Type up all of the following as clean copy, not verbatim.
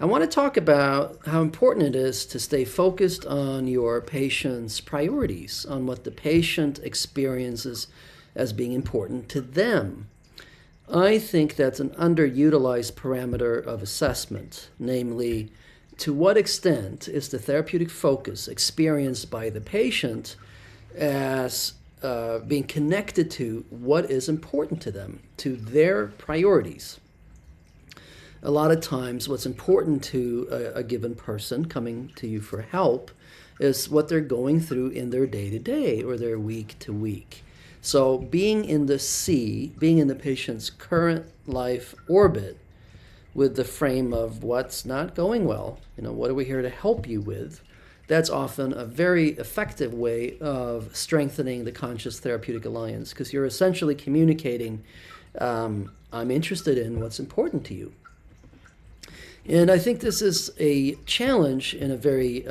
I want to talk about how important it is to stay focused on your patient's priorities, on what the patient experiences as being important to them. I think that's an underutilized parameter of assessment, namely, to what extent is the therapeutic focus experienced by the patient as being connected to what is important to them, to their priorities. A lot of times, what's important to a given person coming to you for help is what they're going through in their day to day or their week to week. So, being in the patient's current life orbit with the frame of what's not going well, what are we here to help you with? That's often a very effective way of strengthening the conscious therapeutic alliance because you're essentially communicating, I'm interested in what's important to you. And I think this is a challenge in a very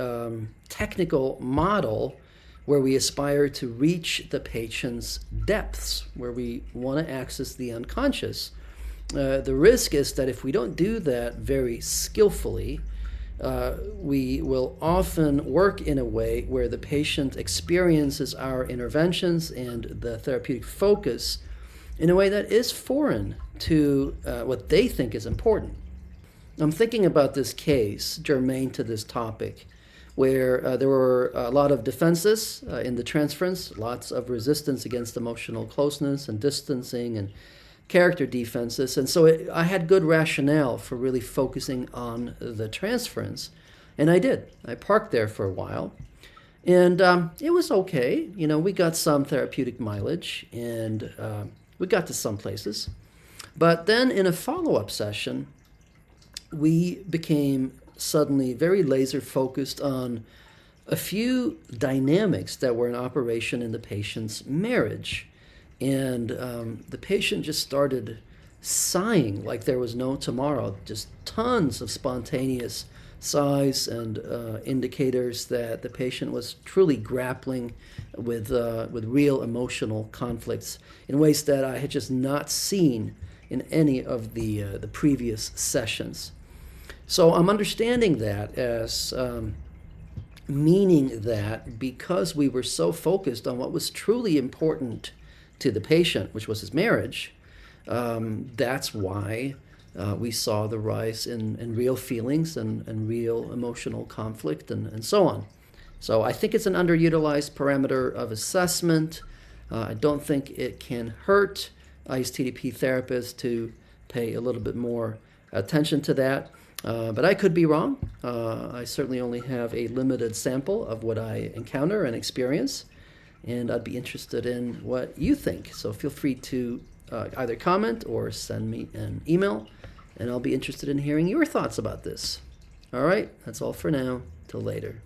technical model where we aspire to reach the patient's depths, where we want to access the unconscious. The risk is that if we don't do that very skillfully, we will often work in a way where the patient experiences our interventions and the therapeutic focus in a way that is foreign to what they think is important. I'm thinking about this case germane to this topic, where there were a lot of defenses in the transference, lots of resistance against emotional closeness and distancing and character defenses. And so I had good rationale for really focusing on the transference. And I did. I parked there for a while. And it was okay. We got some therapeutic mileage and we got to some places. But then in a follow-up session, we became suddenly very laser focused on a few dynamics that were in operation in the patient's marriage. And the patient just started sighing like there was no tomorrow, just tons of spontaneous sighs and indicators that the patient was truly grappling with real emotional conflicts in ways that I had just not seen in any of the previous sessions. So I'm understanding that as meaning that because we were so focused on what was truly important to the patient, which was his marriage, that's why we saw the rise in real feelings and real emotional conflict and so on. So I think it's an underutilized parameter of assessment. I don't think it can hurt ISTDP therapists to pay a little bit more attention to that. But I could be wrong. I certainly only have a limited sample of what I encounter and experience. And I'd be interested in what you think. So feel free to either comment or send me an email, and I'll be interested in hearing your thoughts about this. All right, that's all for now. Till later.